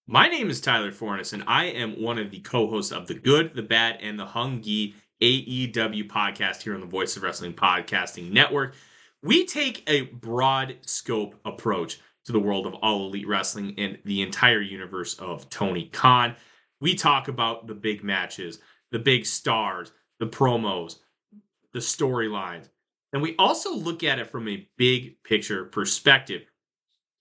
My name is Tyler Fornes, and I am one of the co-hosts of the Good, the Bad, and the Hungy AEW podcast here on the Voice of Wrestling Podcasting Network. We take a broad scope approach to the world of All Elite Wrestling and the entire universe of Tony Khan. We talk about the big matches, the big stars, the promos, the storylines, and we also look at it from a big picture perspective.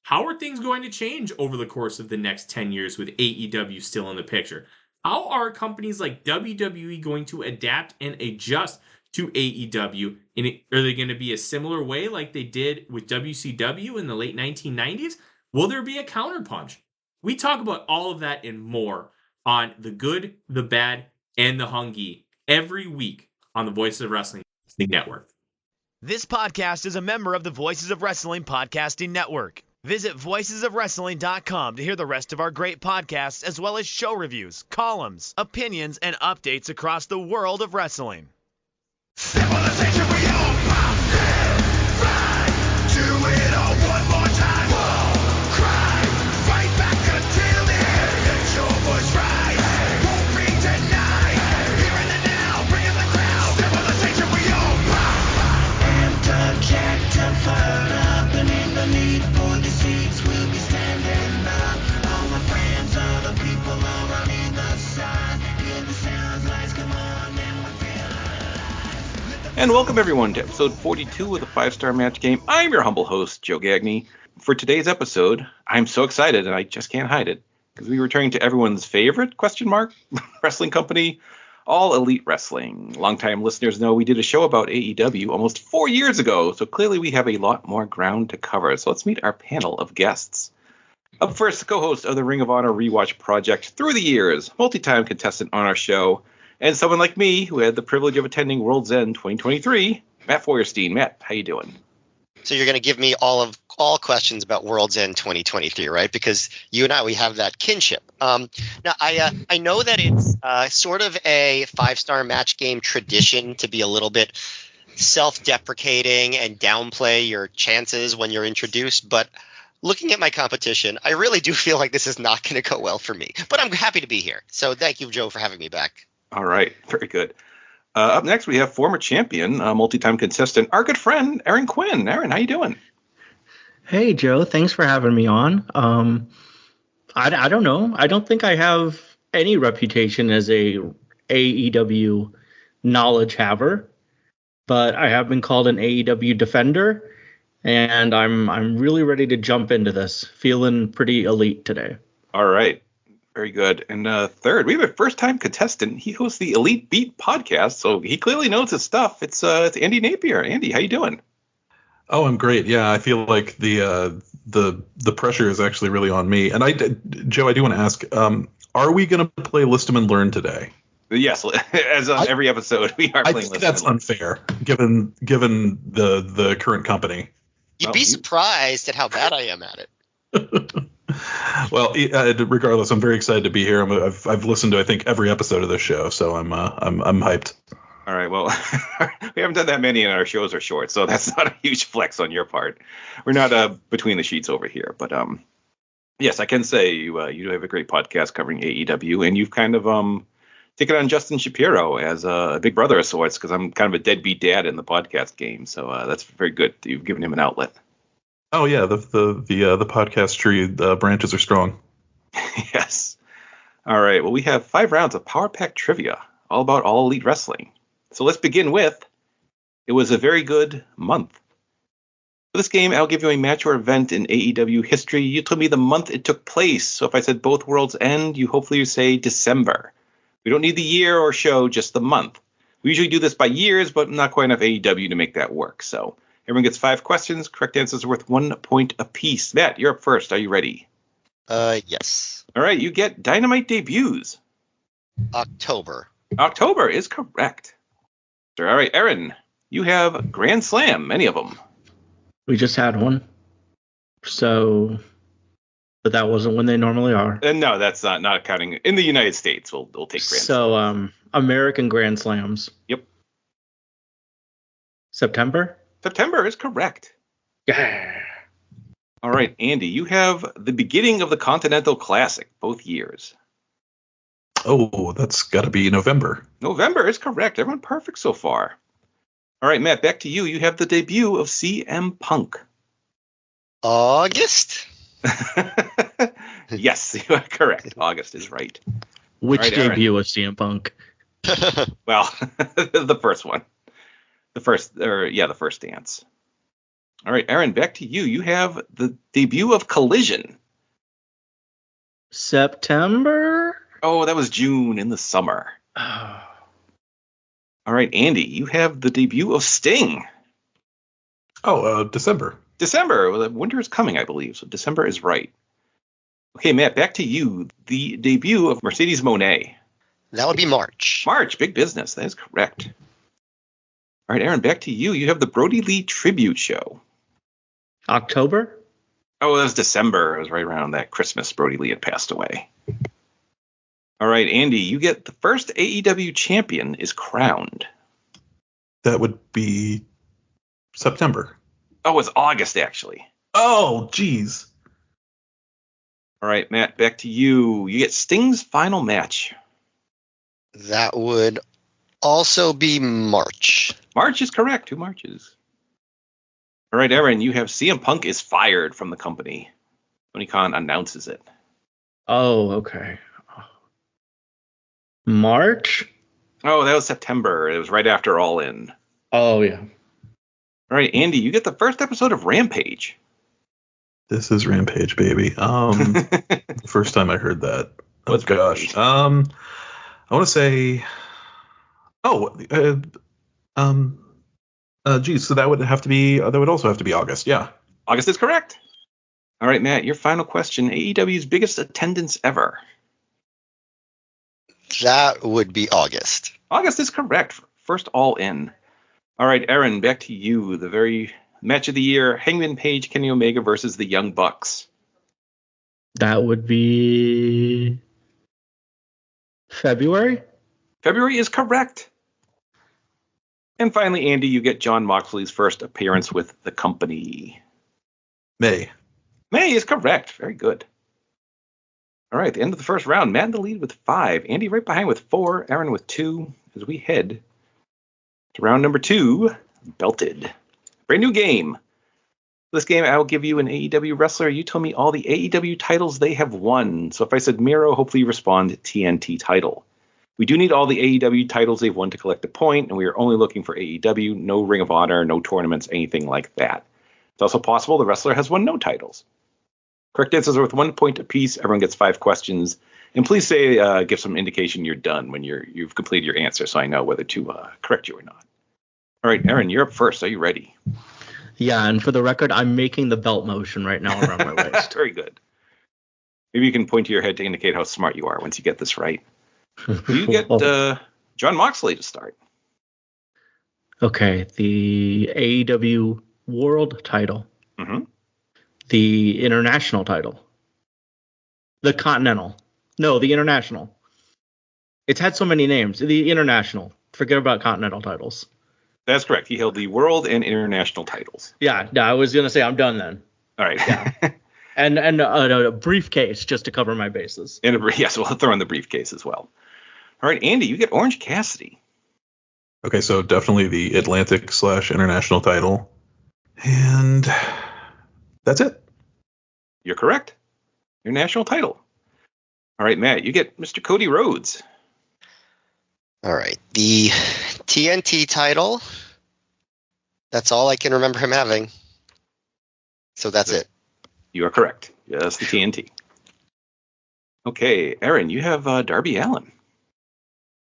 How are things going to change over the course of the next 10 years with AEW still in the picture? How are companies like WWE going to adapt and adjust to AEW? Are they going to be a similar way like they did with WCW in the late 1990s? Will there be a counterpunch? We talk about all of that and more on The Good, the Bad, and the Hungy every week on the Voices of Wrestling Network. This podcast is a member of the Voices of Wrestling Podcasting Network. Visit voicesofwrestling.com to hear the rest of our great podcasts, as well as show reviews, columns, opinions, and updates across the world of wrestling. Step on the stage and we all pop in, right, do it all one more time, whoa, cry, fight back until the end, get your voice right, won't be denied, here in the now, bring in the crowd, step on the stage and we all pop, interject and fire up and in the need for the seats, we'll be standing up, all my friends, all the people all on either side, hear the sounds, lights come on, and we feel alive. And welcome everyone to episode 42 of the 5-Star Match Game. I'm your humble host, Joe Gagney. For today's episode, I'm so excited and I just can't hide it because we return to everyone's favorite wrestling company, All Elite Wrestling. Longtime listeners know we did a show about AEW almost 4 years ago, so clearly we have a lot more ground to cover. So let's meet our panel of guests. Up first, the co-host of the Ring of Honor Rewatch Project through the years, multi-time contestant on our show, and someone like me who had the privilege of attending World's End 2023, Matt Feuerstein. Matt, how you doing? So you're going to give me all questions about World's End 2023, right? Because you and I, we have that kinship. Now, I know that it's sort of a 5-star match game tradition to be a little bit self-deprecating and downplay your chances when you're introduced, but looking at my competition, I really do feel like this is not going to go well for me. But I'm happy to be here. So thank you, Joe, for having me back. All right, very good. Up next, we have former champion, multi-time contestant, our good friend, Erin Quinn. Erin, how you doing? Hey, Joe. Thanks for having me on. I don't know. I don't think I have any reputation as a AEW knowledge haver, but I have been called an AEW defender, and I'm really ready to jump into this. Feeling pretty elite today. All right. Very good. And third, we have a first-time contestant. He hosts the Elite Beat podcast, so he clearly knows his stuff. It's Andy Napier. Andy, how you doing? Oh, I'm great. Yeah, I feel like the pressure is actually really on me. And Joe, I do want to ask, are we going to play List 'em and Learn today? Yes, as on every episode, we are playing List 'em. I think List 'em that's and Learn. unfair, given the current company. You'd be surprised at how bad I am at it. Well, regardless, I'm very excited to be here. I've listened to I think every episode of this show, so I'm hyped. All right. Well, we haven't done that many, and our shows are short, so that's not a huge flex on your part. We're not between the sheets over here, but yes, I can say you do have a great podcast covering AEW, and you've kind of taken on Justin Shapiro as a big brother of sorts, because I'm kind of a deadbeat dad in the podcast game, so that's very good. You've given him an outlet. Oh yeah, the podcast tree branches are strong. Yes. All right. Well, we have 5 rounds of Power Pack trivia, all about All Elite Wrestling. So let's begin with, it was a very good month. For this game, I'll give you a match or event in AEW history. You tell me the month it took place. So if I said both worlds end, you say December. We don't need the year or show, just the month. We usually do this by years, but not quite enough AEW to make that work. So everyone gets 5 questions. Correct answers are worth 1 point apiece. Matt, you're up first. Are you ready? Yes. All right. You get Dynamite debuts. October. October is correct. All right, Erin, you have Grand Slam, many of them. We just had one. So, but that wasn't when they normally are. No, that's not counting. In the United States, we'll take Grand Slam. So, American Grand Slams. Yep. September? September is correct. Yeah. All right, Andy, you have the beginning of the Continental Classic, both years. Oh, that's got to be November. November is correct. Everyone perfect so far. All right, Matt, back to you. You have the debut of CM Punk. August. Yes, you are correct. August is right. Which All right, Erin. debut of CM Punk? Well, the first one. The first dance. All right, Erin, back to you. You have the debut of Collision. September? Oh, that was June in the summer. Oh. All right, Andy, you have the debut of Sting. Oh, December. December. Well, winter is coming, I believe, so December is right. Okay, Matt, back to you. The debut of Mercedes Moné. That would be March. March, big business. That is correct. All right, Erin, back to you. You have the Brody Lee tribute show. October? Oh, that was December. It was right around that Christmas. Brody Lee had passed away. All right, Andy, you get the first AEW champion is crowned. That would be September. Oh, it's August, actually. Oh, geez. All right, Matt, back to you. You get Sting's final match. That would also be March. March is correct. 2 Marches. All right, Erin, you have CM Punk is fired from the company. Tony Khan announces it. Oh, okay. March? Oh, that was September. It was right after All In. Oh, yeah. All right, Andy, you get the first episode of Rampage. This is Rampage, baby. First time I heard that. Oh, What's gosh. I want to say. Oh, geez. So that would have to be. That would also have to be August. Yeah. August is correct. All right, Matt, your final question. AEW's biggest attendance ever. That would be August. August is correct. First All In. All right, Erin, back to you. The very match of the year, Hangman Page, Kenny Omega versus the Young Bucks. That would be February? February is correct. And finally, Andy, you get Jon Moxley's first appearance with the company. May. May is correct. Very good. All right, the end of the first round. Matt in the lead with 5. Andy right behind with 4. Erin with 2. As we head to round number 2, Belted. Brand new game. This game, I will give you an AEW wrestler. You tell me all the AEW titles they have won. So if I said Miro, hopefully you respond TNT title. We do need all the AEW titles they've won to collect a point, and we are only looking for AEW. No Ring of Honor, no tournaments, anything like that. It's also possible the wrestler has won no titles. Correct answers are worth 1 point apiece. Everyone gets 5 questions. And please say, give some indication you're done when you've completed your answer, so I know whether to correct you or not. All right, Erin, you're up first. Are you ready? Yeah, and for the record, I'm making the belt motion right now around my waist. Very good. Maybe you can point to your head to indicate how smart you are once you get this right. You get Jon Moxley to start. Okay, the AEW World title. Mm-hmm. The International title. The Continental. No, the International. It's had so many names. The International. Forget about Continental titles. That's correct. He held the World and International titles. Yeah, no, I was going to say I'm done then. All right. Yeah. and a briefcase just to cover my bases. Yes, we'll throw in the briefcase as well. All right, Andy, you get Orange Cassidy. Okay, so definitely the Atlantic/International title. And that's it. You're correct. Your national title. All right, Matt, you get Mr. Cody Rhodes. All right. The TNT title. That's all I can remember him having. So that's it. You are correct. Yes, the TNT. Okay, Erin, you have Darby Allin.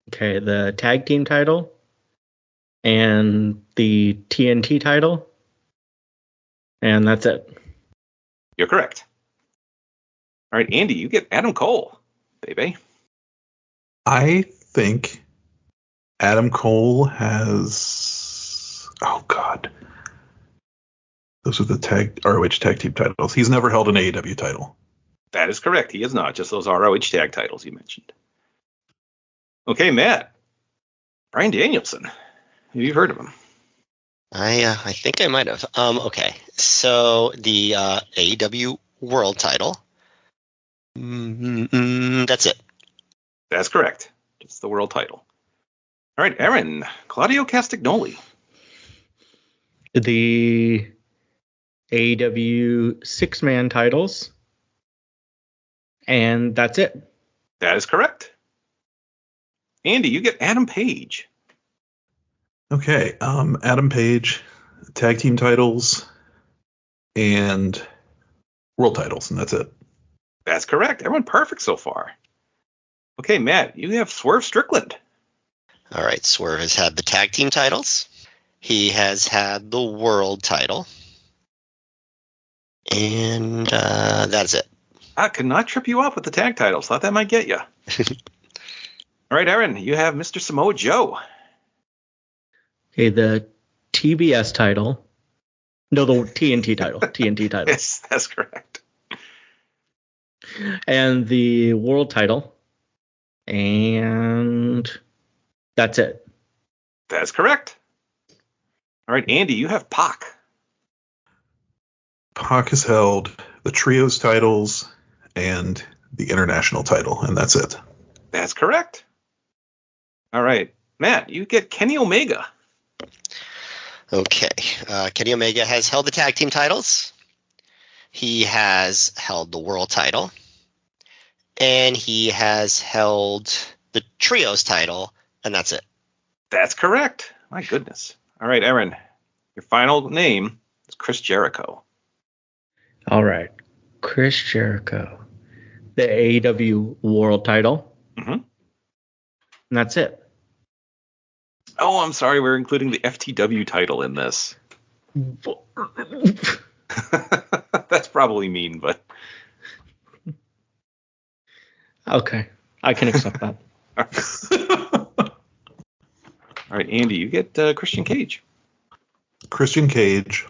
Okay, the tag team title and the TNT title. And that's it. You're correct. All right, Andy, you get Adam Cole, baby. I think Adam Cole has. Oh, God. Those are the ROH tag team titles. He's never held an AEW title. That is correct. He is not. Just those ROH tag titles you mentioned. Okay, Matt. Bryan Danielson. Have you heard of him? I think I might have. Okay. So the AEW World Title. That's it. That's correct. It's the world title. All right, Erin, Claudio Castagnoli. The AEW 6-man titles. And that's it. That is correct. Andy, you get Adam Page. Okay, Adam Page, tag team titles, and world titles, and that's it. That's correct. Everyone perfect so far. Okay, Matt, you have Swerve Strickland. All right. Swerve has had the tag team titles. He has had the world title. And that's it. I could not trip you up with the tag titles. Thought that might get you. All right, Erin, you have Mr. Samoa Joe. Okay, the TBS title. No, the TNT title. TNT title. Yes, that's correct. And the world title. And that's it. That's correct. All right, Andy, you have Pac. Pac has held the trios titles and the international title, and that's it. That's correct. All right, Matt, you get Kenny Omega. Okay. Kenny Omega has held the tag team titles. He has held the world title. And he has held the trios title, and that's it. That's correct. My goodness. All right, Erin, your final name is Chris Jericho. All right. Chris Jericho. The AEW world title. Mm-hmm. And that's it. Oh, I'm sorry. We're including the FTW title in this. That's probably mean, but... Okay. I can accept that. All right, Andy, you get Christian Cage. Christian Cage.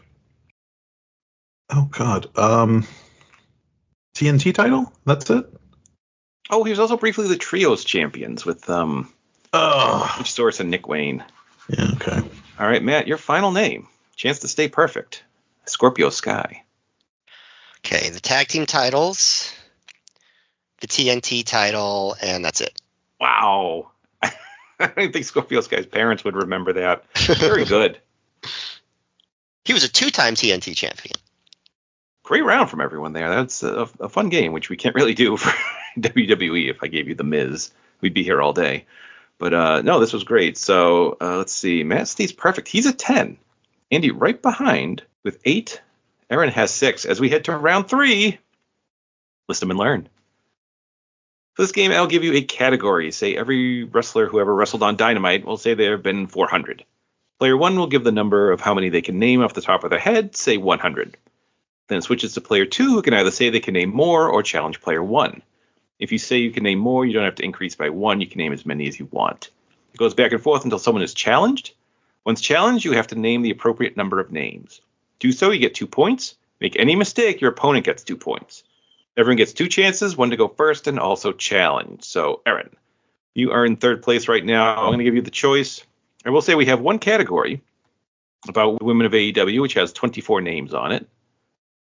Oh, God. TNT title? That's it? Oh, he was also briefly the Trios champions with Rich Source and Nick Wayne. Yeah, okay. All right, Matt, your final name. Chance to stay perfect. Scorpio Sky. Okay, the tag team titles, the TNT title, and that's it. Wow. I don't think Scorpio Sky's parents would remember that. Very good. He was a 2-time TNT champion. Great round from everyone there. That's a fun game, which we can't really do for WWE. If I gave you the Miz, we'd be here all day. But no, this was great. So let's see. Matt stays perfect. He's a 10. Andy right behind with 8. Erin has 6. As we head to round 3, list them and learn. For this game, I'll give you a category. Say every wrestler who ever wrestled on Dynamite will say there have been 400. Player 1 will give the number of how many they can name off the top of their head, say 100. Then it switches to player 2, who can either say they can name more or challenge player 1. If you say you can name more, you don't have to increase by 1. You can name as many as you want. It goes back and forth until someone is challenged. Once challenged, you have to name the appropriate number of names. Do so, you get 2 points. Make any mistake, your opponent gets 2 points. Everyone gets 2 chances, one to go first and also challenge. So, Erin, you are in third place right now. I'm going to give you the choice. I will say we have one category about women of AEW, which has 24 names on it.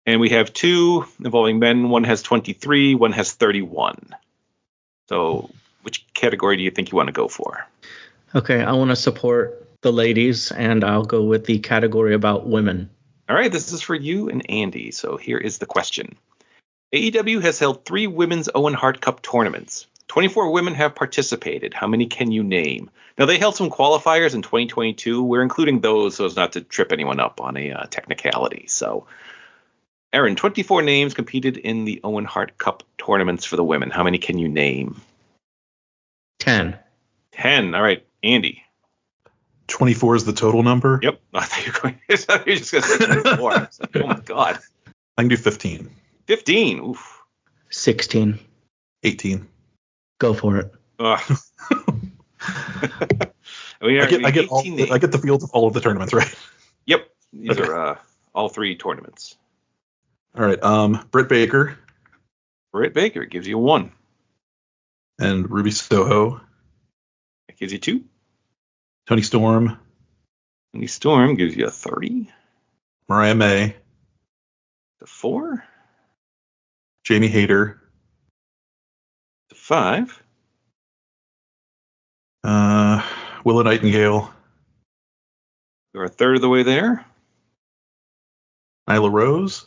And we have 2 involving men. One has 23, one has 31. So which category do you think you want to go for? Okay, I want to support the ladies, and I'll go with the category about women. All right, this is for you and Andy. So here is the question. AEW has held 3 women's Owen Hart Cup tournaments. 24 women have participated. How many can you name? Now, they held some qualifiers in 2022. We're including those so as not to trip anyone up on a technicality. So, Erin, 24 names competed in the Owen Hart Cup tournaments for the women. How many can you name? 10. 10. All right, Andy. 24 is the total number? Yep. I thought you were just going to say 24. I was like, oh, my God. I can do 15. 15. Oof. 16. 18. Go for it. I get the field of all of the tournaments, right? Yep. These are all 3 tournaments. All right. Britt Baker. Britt Baker gives you 1. And Ruby Soho. That gives you 2. Tony Storm. Tony Storm gives you a 30. Mariah May. The 4. Jamie Hayter. The 5. Willow Nightingale. You're a third of the way there. Nyla Rose.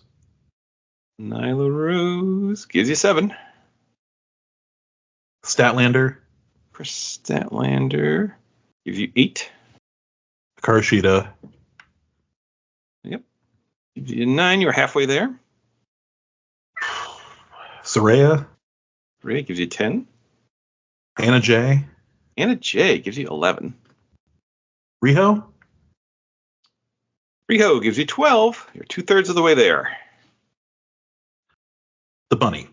Nyla Rose gives you 7. Statlander. Chris Statlander gives you 8. Hikaru Shida. Yep. Gives you 9. You're halfway there. Saraya. Ray gives you 10. Anna Jay. Anna Jay gives you 11. Riho. Riho gives you 12. You're 2/3 of the way there. The Bunny.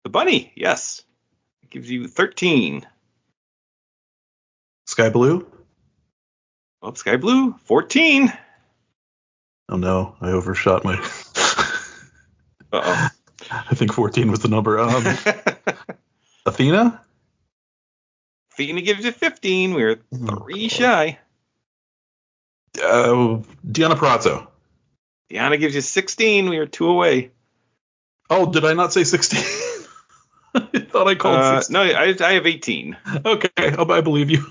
The Bunny, yes. It gives you 13. Sky Blue. Oh, Sky Blue, 14. Oh no, I overshot my. Uh-oh. I think 14 was the number. Athena. Athena gives you 15. We're 3 shy. Deanna Prazzo. Deanna gives you 16. We are 2 away. Oh, did I not say 16? I thought I called 16. No, I have 18. Okay, I believe you.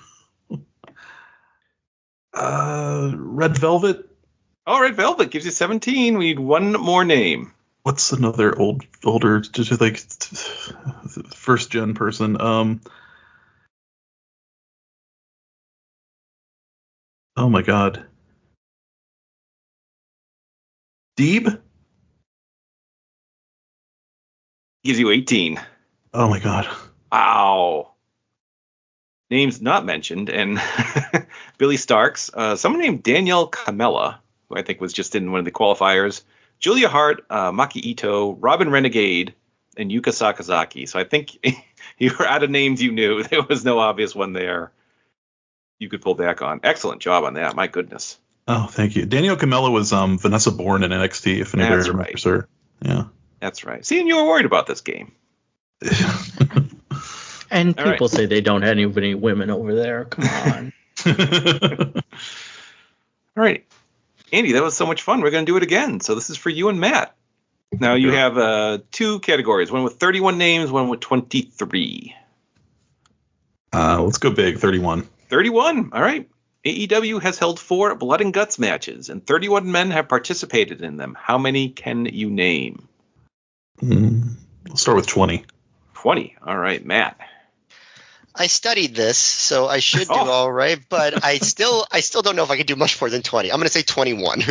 Red Velvet. Oh, Red Velvet gives you 17. We need one more name. What's another older, just like first gen person? Oh my God. Deeb? Gives you 18. Oh my God. Wow. Names not mentioned. And Billy Starks. Someone named Danielle Camella, who I think was just in one of the qualifiers. Julia Hart, Maki Ito, Robin Renegade, and Yuka Sakazaki. So I think you were out of names you knew. There was no obvious one there you could pull back on. Excellent job on that. My goodness. Oh, thank you. Danielle Camella was Vanessa Bourne in NXT, if anybody That's remembers her. Yeah. That's right. See, and you were worried about this game. And All people right. say they don't have any women over there. Come on. All right. Andy, that was so much fun. We're going to do it again. So this is for you and Matt. Now you have 2 categories, one with 31 names, one with 23. Let's go big, 31. 31. All right. AEW has held 4 blood and guts matches, and 31 men have participated in them. How many can you name? Let's start with 20. 20. All right, Matt. I studied this, so I should do all right, but I still don't know if I can do much more than 20. I'm going to say 21.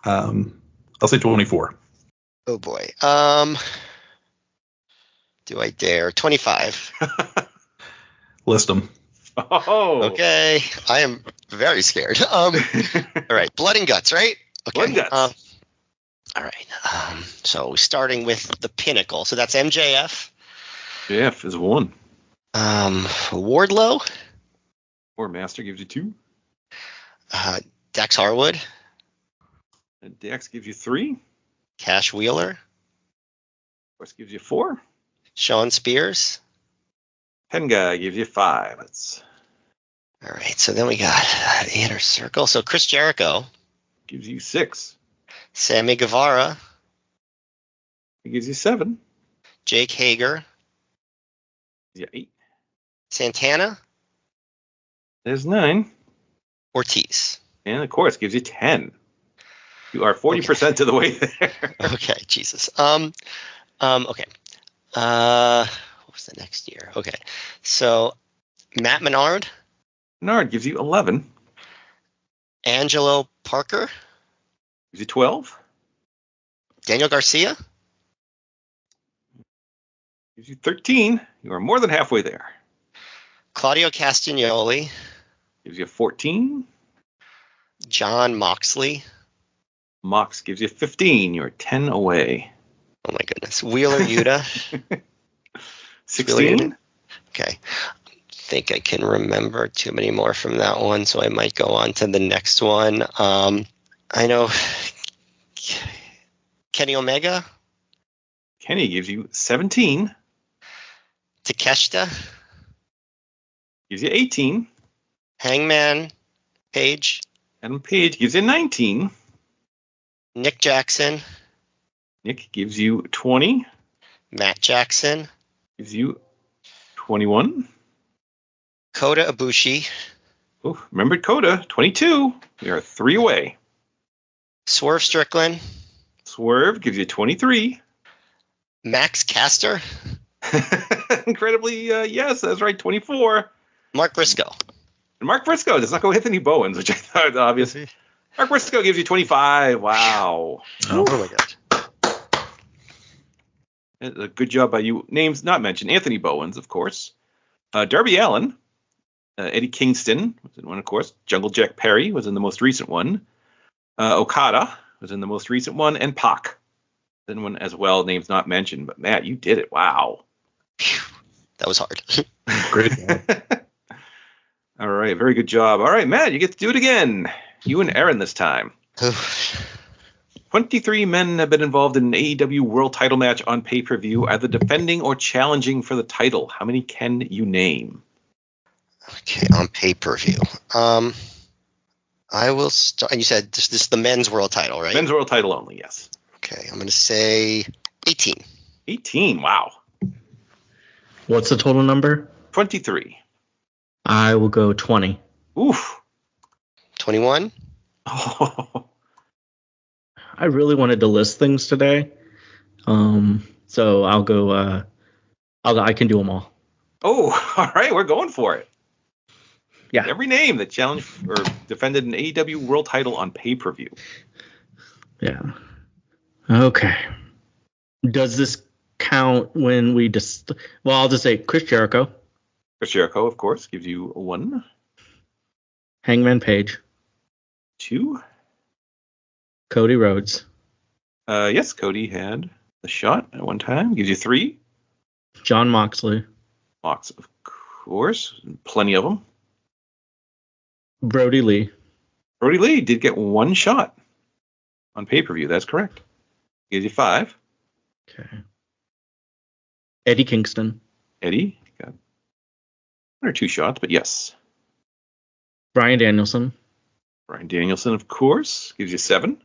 I'll say 24. Oh boy. Do I dare? 25. List them. Oh. Okay. I am very scared. All right. Blood and guts, right? Okay. Blood and guts. All right. So starting with the pinnacle. So that's MJF. JF is 1. Wardlow. Or Master gives you 2. Dax Harwood. And Dax gives you 3. Cash Wheeler. Of course, gives you 4. Sean Spears. Pen Guy gives you 5. That's All right. So then we got the inner circle. So Chris Jericho. gives you 6. Sammy Guevara. He gives you 7. Jake Hager. Gives you 8. Santana. There's 9. Ortiz. And of course, gives you 10. You are 40% of the way there. Okay, Jesus. Okay. What was the next year? Okay. So Matt Menard, Menard gives you 11. Angelo Parker, Gives you 12. Daniel Garcia, Gives you 13. You are more than halfway there. Claudio Castagnoli, Gives you 14. John Moxley. Mox gives you 15. You're 10 away. Oh my goodness. Wheeler Yuta. 16. Okay. I think I can remember too many more from that one, so I might go on to the next one. I know Kenny Omega, Kenny gives you 17. Takeshita, Gives you 18. Hangman Page. Adam Page gives you 19. Nick Jackson. Nick gives you 20. Matt Jackson. Gives you 21. Kota Ibushi. Oh, remembered Coda, 22. We are 3 away. Swerve Strickland. Swerve gives you 23. Max Caster. Incredibly, yes, that's right, 24. Mark Briscoe. And Mark Briscoe does not go Anthony Bowens, which I thought was obvious. Mark Briscoe gives you 25. Wow. Oh my God. A good job by you. Names not mentioned. Anthony Bowens, of course. Darby Allin. Eddie Kingston was in one, of course. Jungle Jack Perry was in the most recent one. Okada was in the most recent one. And Pac was in one as well. Names not mentioned. But, Matt, you did it. Wow. That was hard. Great job. All right. Very good job. All right, Matt, you get to do it again. You and Erin this time. 23 men have been involved in an AEW world title match on pay-per-view, either defending or challenging for the title. How many can you name? Okay, on pay-per-view. I will start. And you said this is the men's world title, right? Men's world title only, yes. Okay, I'm going to say 18. 18, wow. What's the total number? 23. I will go 20. Oof. 21. Oh. I really wanted to list things today. So I'll go, I can do them all. Oh, all right, we're going for it. Yeah. Every name that challenged or defended an AEW world title on pay-per-view. Yeah. Okay. Does this count when we just, well, I'll just say Chris Jericho. Chris Jericho, of course, gives you 1. Hangman Page. 2. Cody Rhodes. Yes, Cody had the shot at one time. Gives you 3. John Moxley. Mox, of course. Plenty of them. Brody Lee. Brody Lee did get 1 shot on pay-per-view. That's correct. Gives you 5. Okay. Eddie Kingston. Eddie got 1 or 2 shots, but yes. Bryan Danielson. Bryan Danielson, of course, gives you 7.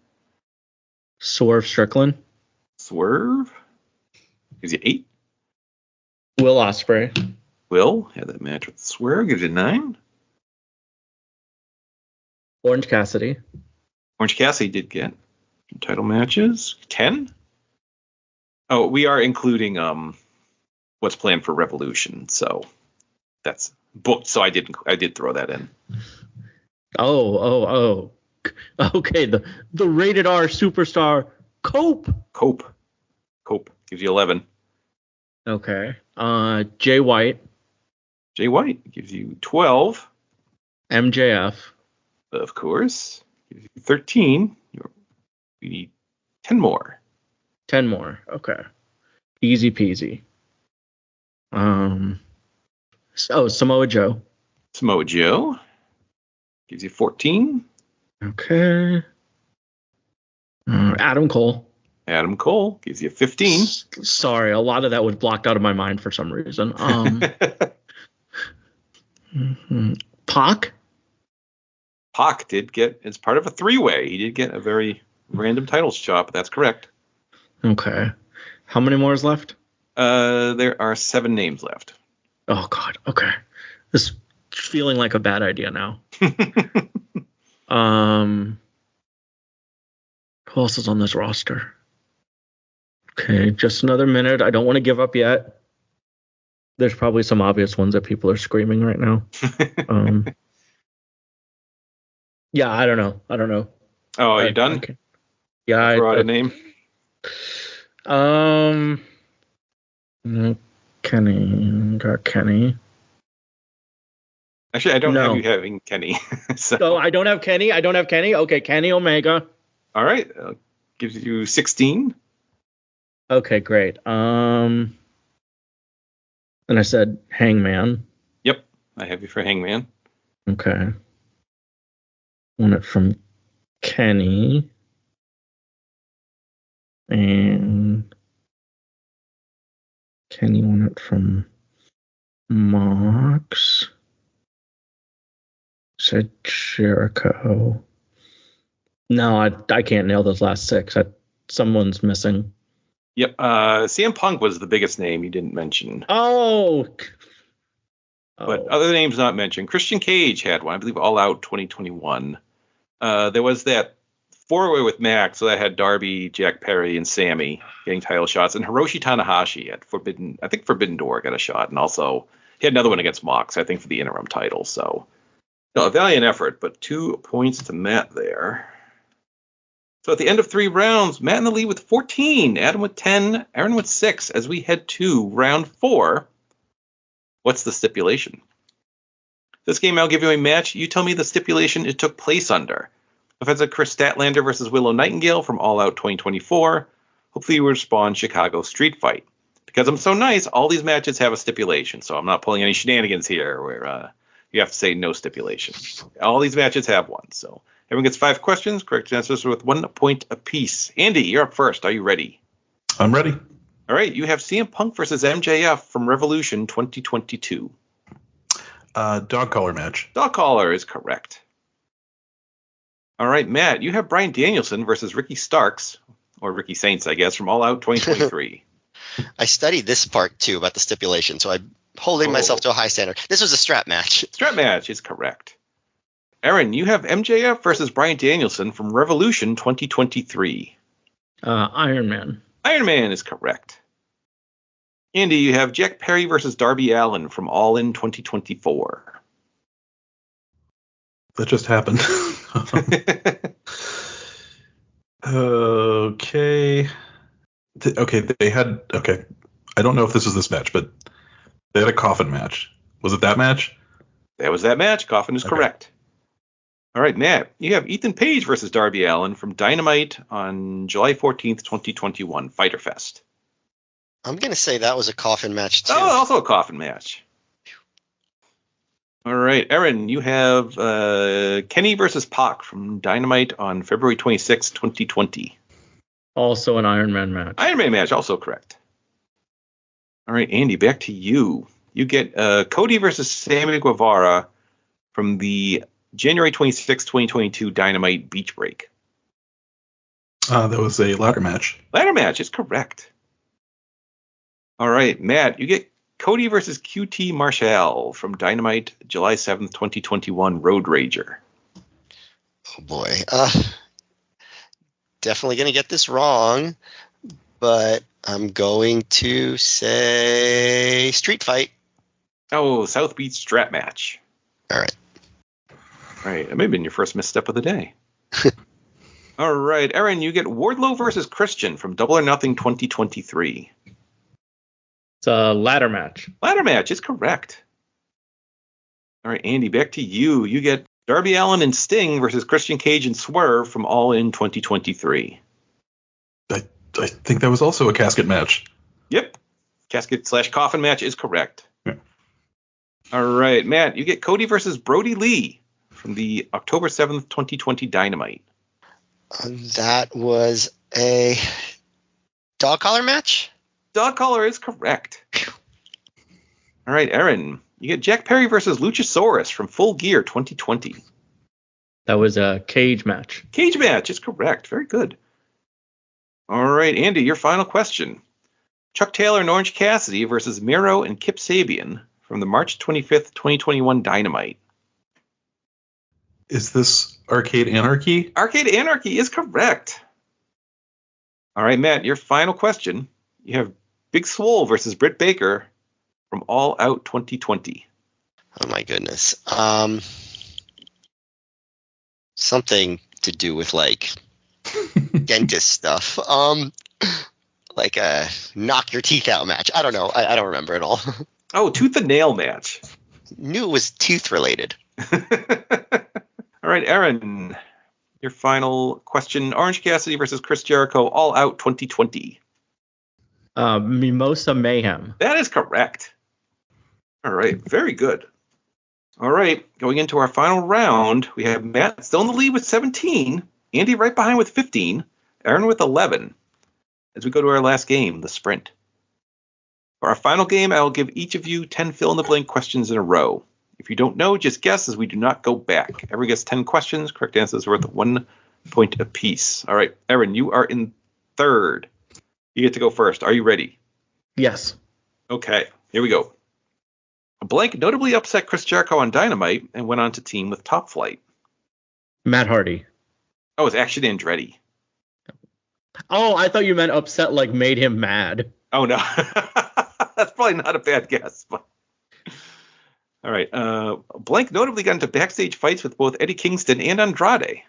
Swerve Strickland. Swerve gives you 8. Will Ospreay. Will had that match with Swerve, gives you 9. Orange Cassidy. Orange Cassidy did get some title matches. 10. Oh, we are including what's planned for Revolution, so that's booked. So I did throw that in. Oh. Okay, the rated R superstar Cope gives you 11. Okay. Jay White. Jay White gives you 12. MJF. Of course. Gives you 13. We need 10 more. 10 more. Okay. Easy peasy. Samoa Joe. Samoa Joe gives you 14. Okay. Adam Cole. Adam Cole gives you 15. Sorry, a lot of that was blocked out of my mind for some reason. Pac. Pac did get, it's part of a 3-way. He did get a very random title shot, but that's correct. Okay. How many more is left? There are 7 names left. Oh, God. Okay. This is feeling like a bad idea now. Who else is on this roster? Okay, just another minute. I don't want to give up yet. There's probably some obvious ones that people are screaming right now. Yeah, I don't know. Oh, are you done? Okay. Yeah, Throw out a name. Kenny. Got Kenny. Actually, I don't have you having Kenny. So. Oh, I don't have Kenny. Okay, Kenny Omega. All right, gives you 16. Okay, great. And I said Hangman. Yep, I have you for Hangman. Okay. Want it from Kenny. And Kenny want it from Mox. Said Jericho. No, I can't nail those last six. Someone's missing. Yep. CM Punk was the biggest name you didn't mention. Oh. But other names not mentioned. Christian Cage had one, I believe, All Out 2021. There was that four-way with Max, so that had Darby, Jack Perry, and Sammy getting title shots, and Hiroshi Tanahashi at Forbidden Door got a shot, and also he had another one against Mox, I think, for the interim title. So, no, a valiant effort, but 2 points to Matt there. So at the end of 3 rounds, Matt in the lead with 14, Adam with 10, Erin with 6, as we head to round 4. What's the stipulation? This game, I'll give you a match. You tell me the stipulation it took place under. If it's a Chris Statlander versus Willow Nightingale from All Out 2024, hopefully you respond Chicago Street Fight. Because I'm so nice, all these matches have a stipulation, so I'm not pulling any shenanigans here where you have to say no stipulation. All these matches have one, so everyone gets 5 questions. Correct answers with 1 point apiece. Andy, you're up first. Are you ready? I'm ready. All right, you have CM Punk versus MJF from Revolution 2022. Dog collar match. Dog collar is correct. All right, Matt, you have Bryan Danielson versus Ricky Starks, or Ricky Saints, I guess, from All Out 2023. I studied this part, too, about the stipulation, so I'm holding myself to a high standard. This was a strap match. Strap match is correct. Erin, you have MJF versus Bryan Danielson from Revolution 2023. Iron Man. Iron Man is correct. Andy, you have Jack Perry versus Darby Allin from All In 2024. That just happened. Okay. Okay. I don't know if this is this match, but they had a coffin match. Was it that match? That was that match. Coffin is correct. All right, Matt, you have Ethan Page versus Darby Allin from Dynamite on July 14th, 2021, Fyter Fest. I'm going to say that was a coffin match, too. Oh, also a coffin match. All right, Erin, you have Kenny versus Pac from Dynamite on February 26th, 2020. Also an Iron Man match. Iron Man match, also correct. All right, Andy, back to you. You get Cody versus Sammy Guevara from the January 26th, 2022 Dynamite Beach Break. That was a ladder match. Ladder match is correct. All right, Matt, you get Cody versus QT Marshall from Dynamite July 7th, 2021 Road Rager. Oh, boy. Definitely going to get this wrong, but I'm going to say Street Fight. Oh, South Beach Strap Match. All right. All right, that may have been your first misstep of the day. All right, Erin, you get Wardlow versus Christian from Double or Nothing 2023. It's a ladder match. Ladder match is correct. All right, Andy, back to you. You get Darby Allin and Sting versus Christian Cage and Swerve from All In 2023. I think that was also a casket match. Yep. Casket/coffin match is correct. Yeah. All right, Matt, you get Cody versus Brody Lee from the October 7th, 2020 Dynamite. That was a dog collar match? Dog collar is correct. All right, Erin, you get Jack Perry versus Luchasaurus from Full Gear 2020. That was a cage match. Cage match is correct. Very good. All right, Andy, your final question. Chuck Taylor and Orange Cassidy versus Miro and Kip Sabian from the March 25th, 2021 Dynamite. Is this Arcade Anarchy? Arcade Anarchy is correct. All right, Matt, your final question. You have Big Swole versus Britt Baker from All Out 2020. Oh, my goodness. Something to do with, like, dentist stuff. Like a knock your teeth out match. I don't know. I don't remember at all. Oh, tooth and nail match. Knew it was tooth related. All right, Erin, your final question. Orange Cassidy versus Chris Jericho, All Out 2020. Mimosa Mayhem. That is correct. All right, very good. All right, going into our final round, we have Matt still in the lead with 17, Andy right behind with 15, Erin with 11. As we go to our last game, the sprint. For our final game, I will give each of you 10 fill-in-the-blank questions in a row. If you don't know, just guess, as we do not go back. Everyone gets 10 questions. Correct answer is worth 1 point apiece. All right, Erin, you are in third. You get to go first. Are you ready? Yes. Okay, here we go. A blank notably upset Chris Jericho on Dynamite and went on to team with Top Flight. Matt Hardy. Oh, it's Action Andretti. Oh, I thought you meant upset, like made him mad. Oh, no. That's probably not a bad guess. But... All right. Blank notably got into backstage fights with both Eddie Kingston and Andrade.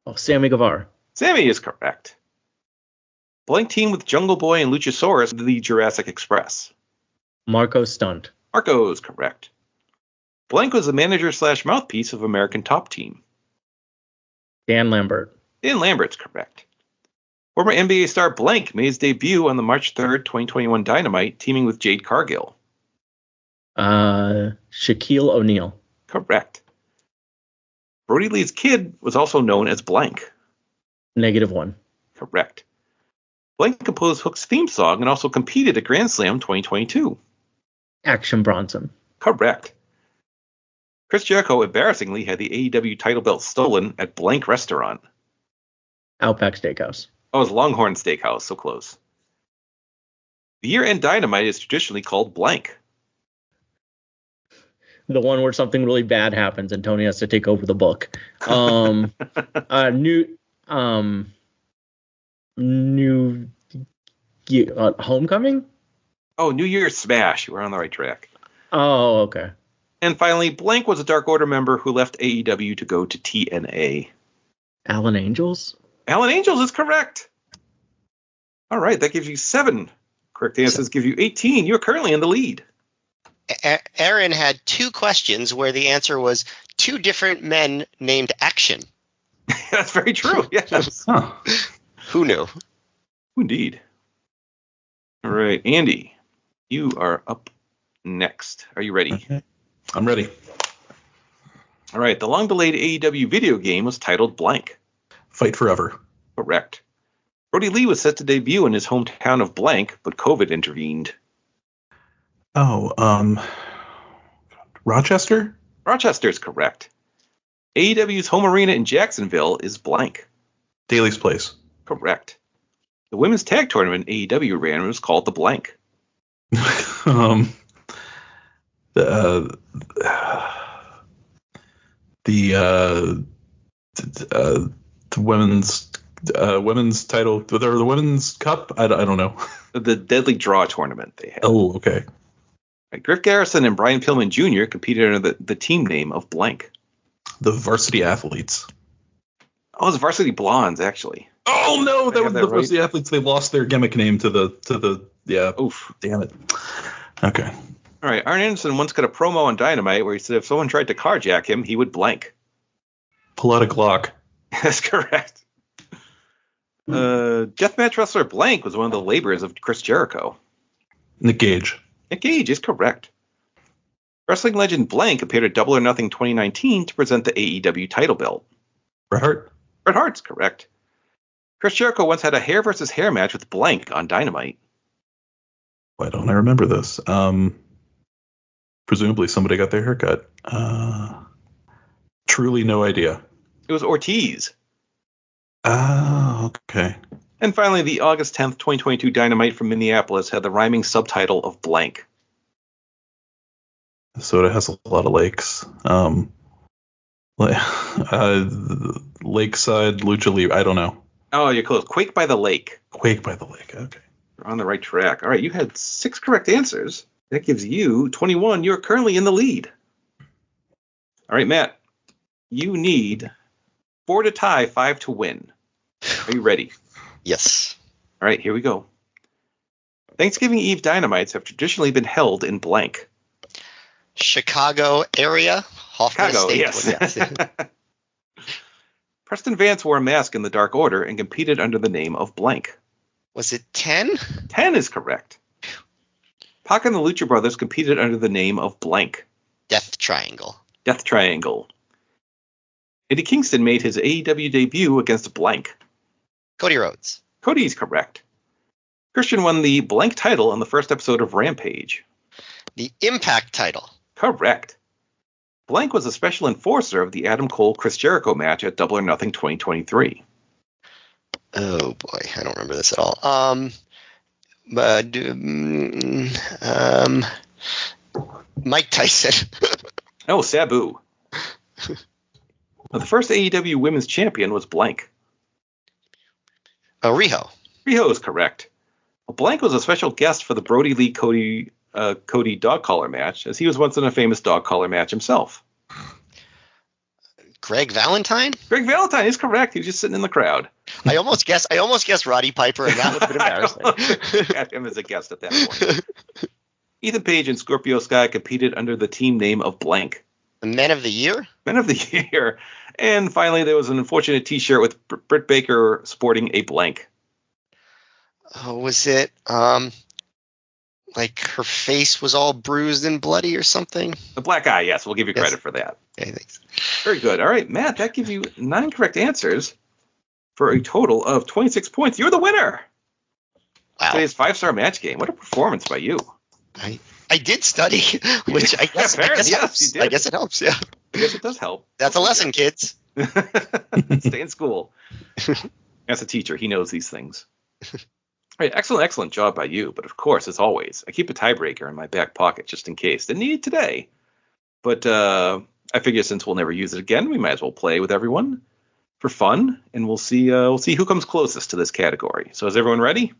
Oh, Sammy Guevara. Sammy is correct. Blank team with Jungle Boy and Luchasaurus, the Jurassic Express. Marco Stunt. Marco is correct. Blank was the manager / mouthpiece of American Top Team. Dan Lambert. Dan Lambert's correct. Former NBA star Blank made his debut on the March 3rd, 2021 Dynamite, teaming with Jade Cargill. Shaquille O'Neal. Correct. Brody Lee's kid was also known as Blank. -1. Correct. Blank composed Hook's theme song and also competed at Grand Slam 2022. Action Bronson. Correct. Chris Jericho embarrassingly had the AEW title belt stolen at Blank Restaurant. Outback Steakhouse. Oh, it's Longhorn Steakhouse, so close. The year-end Dynamite is traditionally called Blank. The one where something really bad happens and Tony has to take over the book. Homecoming? Oh, New Year's Smash. You were on the right track. Oh, okay. And finally, Blank was a Dark Order member who left AEW to go to TNA. Alan Angels? Alan Angels is correct. All right, that gives you 7. Correct answers give you 18. You're currently in the lead. Erin had 2 questions where the answer was 2 different men named Action. That's very true. Yes. Huh. Who knew? Indeed. All right, Andy, you are up next. Are you ready? Okay. I'm ready. All right, the long-delayed AEW video game was titled Blank. Fight Forever. Correct. Brody Lee was set to debut in his hometown of Blank, but COVID intervened. Oh, Rochester? Rochester is correct. AEW's home arena in Jacksonville is Blank. Daly's Place. Correct. The women's tag tournament AEW ran was called the Blank. The women's title, or the women's cup. I don't know. The Deadly Draw tournament they had. Oh, okay. Right, Griff Garrison and Brian Pillman Jr. competed under the team name of Blank. The Varsity Athletes. Oh, it's Varsity Blondes, actually. Oh no, that was the right? Varsity Athletes. They lost their gimmick name to the yeah. Oof. Damn it. Okay. All right, Arn Anderson once got a promo on Dynamite where he said if someone tried to carjack him, he would blank. Pull out a Glock. That's correct. Deathmatch wrestler Blank was one of the laborers of Chris Jericho. Nick Gage. Nick Gage is correct. Wrestling legend Blank appeared at Double or Nothing 2019 to present the AEW title belt. Bret Hart. Bret Hart's correct. Chris Jericho once had a hair versus hair match with Blank on Dynamite. Why don't I remember this? Presumably somebody got their haircut. Truly no idea. It was Ortiz. Oh, okay. And finally, the August 10th, 2022 Dynamite from Minneapolis had the rhyming subtitle of Blank. So it has a lot of lakes. Lakeside Lucha Libre. I don't know. Oh, you're close. Quake by the Lake. Quake by the Lake. Okay. You're on the right track. All right, you had 6 correct answers. That gives you 21. You're currently in the lead. All right, Matt. You need 4 to tie, 5 to win. Are you ready? Yes. All right, here we go. Thanksgiving Eve Dynamites have traditionally been held in blank. Chicago area. Hoffman Chicago, State. yes. Yes. Preston Vance wore a mask in the Dark Order and competed under the name of blank. Was it 10? 10 is correct. Pac and the Lucha Brothers competed under the name of blank. Death Triangle. Death Triangle. Eddie Kingston made his AEW debut against blank. Cody Rhodes. Cody's correct. Christian won the blank title on the first episode of Rampage. The Impact title. Correct. Blank was a special enforcer of the Adam Cole-Chris Jericho match at Double or Nothing 2023. Oh boy, I don't remember this at all. Mike Tyson. Oh, Sabu. Now, the first AEW Women's Champion was Blank. Riho. Riho is correct. Well, Blank was a special guest for the Brody Lee Cody dog collar match, as he was once in a famous dog collar match himself. Greg Valentine? Greg Valentine is correct. He was just sitting in the crowd. I almost guessed Roddy Piper, and that would have been embarrassing. Had him as a guest at that point. Ethan Page and Scorpio Sky competed under the team name of Blank. The Men of the Year? Men of the Year. And finally, there was an unfortunate T-shirt with Britt Baker sporting a blank. Oh, was it like her face was all bruised and bloody or something? The black eye, yes. We'll give you credit for that. Okay, thanks. Very good. All right, Matt, that gives you 9 correct answers for a total of 26 points. You're the winner. Wow. Today's 5-star match game. What a performance by you. I did study, which I guess, yes, you did. I guess it helps, yeah. I guess it does help. That's a lesson, kids. Stay in school. As a teacher, he knows these things. All right, excellent job by you. But of course, as always, I keep a tiebreaker in my back pocket just in case. Didn't need it today. But I figure since we'll never use it again, we might as well play with everyone for fun, and we'll see who comes closest to this category. So is everyone ready?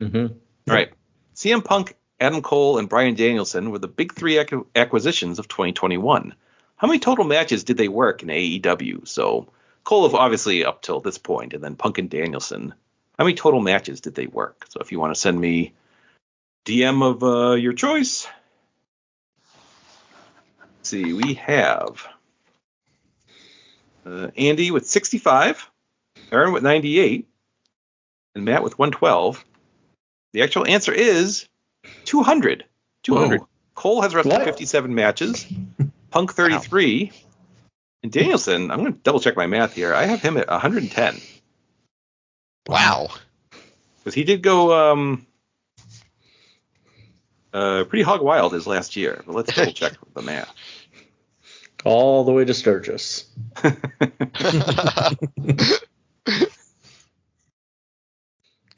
Mm-hmm. All right. CM Punk, Adam Cole, and Bryan Danielson were the big 3 acquisitions of 2021. How many total matches did they work in AEW? So Cole, obviously, up till this point, and then Punk and Danielson. How many total matches did they work? So if you want to send me DM of your choice. Let's see, we have Andy with 65, Erin with 98, and Matt with 112. The actual answer is 200. 200. Whoa. Cole has wrestled What? 57 matches, Punk 33, and Danielson, I'm going to double check my math here. I have him at 110. Wow. Because he did go pretty hog wild his last year. But let's double check the math. All the way to Sturgis.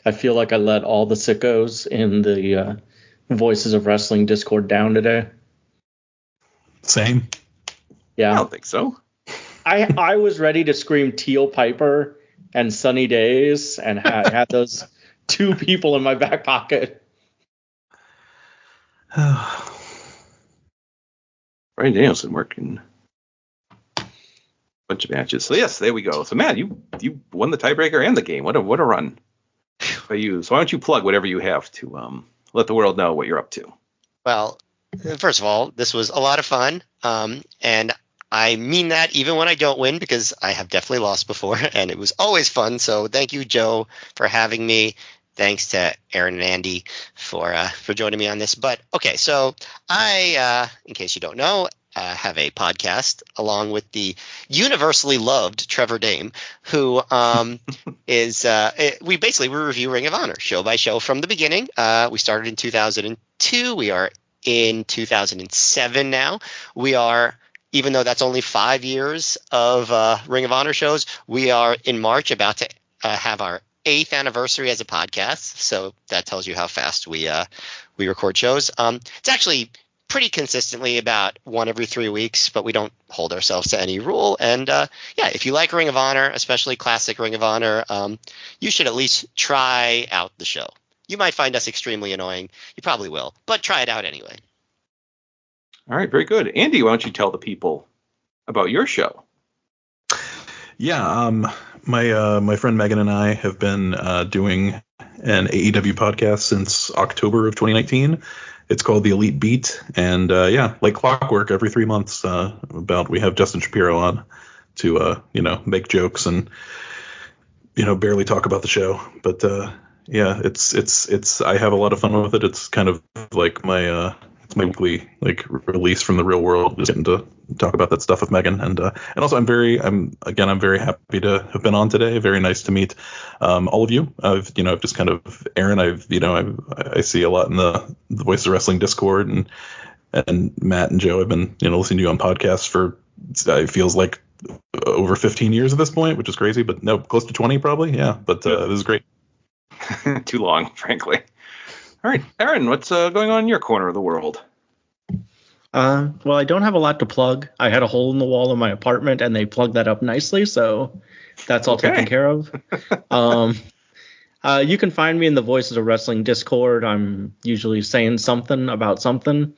I feel like I let all the sickos in the Voices of Wrestling Discord down today. Same. I Yeah. don't think so. I was ready to scream Teal Piper and Sunny Days, and I had those 2 people in my back pocket. Bryan Danielson working a bunch of matches. So yes, there we go. So Matt, you won the tiebreaker and the game. What a run by you. So why don't you plug whatever you have to let the world know what you're up to. Well, first of all, this was a lot of fun, and I mean that even when I don't win, because I have definitely lost before, and it was always fun. So thank you, Joe, for having me. Thanks to Erin and Andy for joining me on this. But okay, so I, in case you don't know, have a podcast along with the universally loved Trevor Dame, who we review Ring of Honor show by show from the beginning. We started in 2002. We are in 2007 now. We are, even though that's only 5 years of Ring of Honor shows, we are in March about to have our 8th anniversary as a podcast. So that tells you how fast we record shows. It's actually pretty consistently about 1 every 3 weeks, but we don't hold ourselves to any rule. And if you like Ring of Honor, especially classic Ring of Honor, you should at least try out the show. You might find us extremely annoying. You probably will, but try it out anyway. All right, very good. Andy, why don't you tell the people about your show? Yeah, my friend Megan and I have been doing an AEW podcast since October of 2019. It's called The Elite Beat, and like clockwork, every 3 months, we have Justin Shapiro on to make jokes and barely talk about the show. But it's I have a lot of fun with it. It's kind of like my weekly release from the real world, just getting to talk about that stuff with Megan, and also I'm very happy to have been on today. Very nice to meet all of you. I've just kind of Erin, I see a lot in the Voices of Wrestling Discord, and And Matt and Joe have been, listening to you on podcasts for, it feels like over 15 years at this point, which is crazy, but no, close to 20 probably. Yeah. But this is great. Too long, frankly. All right, Erin, what's going on in your corner of the world? Well, I don't have a lot to plug. I had a hole in the wall in my apartment, and they plugged that up nicely, so that's all taken care of. You can find me in the Voices of Wrestling Discord. I'm usually saying something about something.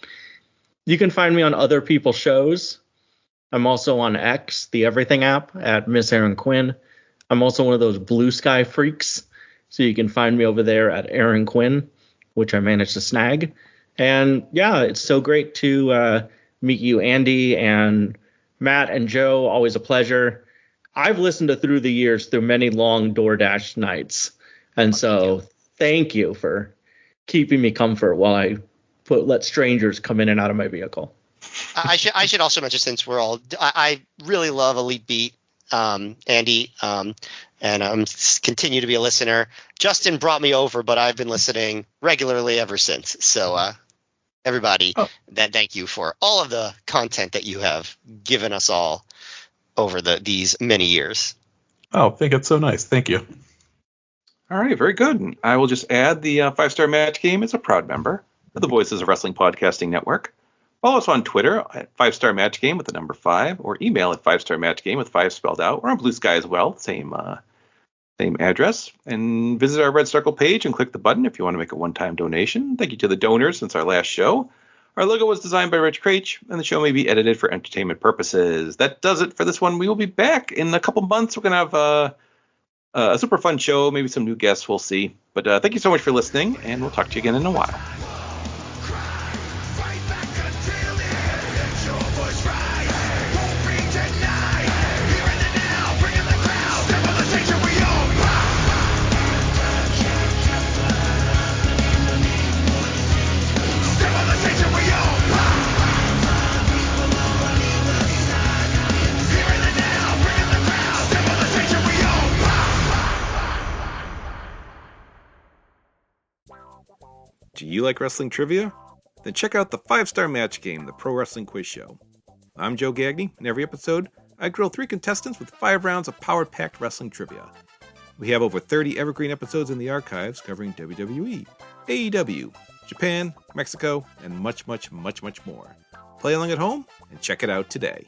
You can find me on other people's shows. I'm also on X, the Everything app, at MsErinQuinn. I'm also one of those blue sky freaks, so you can find me over there at Erin Quinn, which I managed to snag. And yeah, it's so great to meet you, Andy, and Matt and Joe. Always a pleasure. I've listened to Through the Years through many long DoorDash nights. And so thank you for keeping me comfort while I let strangers come in and out of my vehicle. I should also mention, since we're all, I really love Elite Beat, Andy, and continue to be a listener. Justin brought me over, but I've been listening regularly ever since. So everybody, thank you for all of the content that you have given us all over these many years. Oh, I think it's so nice. Thank you. All right, very good. I will just add the 5-Star Match Game is a proud member of the Voices of Wrestling Podcasting Network. Follow us on Twitter at 5-Star Match Game with the number 5, or email at 5-Star Match Game with 5 spelled out. We're on Blue Sky as well, same address. And visit our Red Circle page and click the button if you want to make a one-time donation. Thank you to the donors since our last show. Our logo was designed by Rich Craich, and the show may be edited for entertainment purposes. That does it for this one. We will be back in a couple months. We're going to have a super fun show, maybe some new guests. We'll see. But thank you so much for listening, and we'll talk to you again in a while. Do you like wrestling trivia? Then check out the 5-Star Match Game, the Pro Wrestling Quiz Show. I'm Joe Gagney. In every episode, I grill 3 contestants with 5 rounds of power-packed wrestling trivia. We have over 30 evergreen episodes in the archives covering WWE, AEW, Japan, Mexico, and much, much, much, much more. Play along at home and check it out today.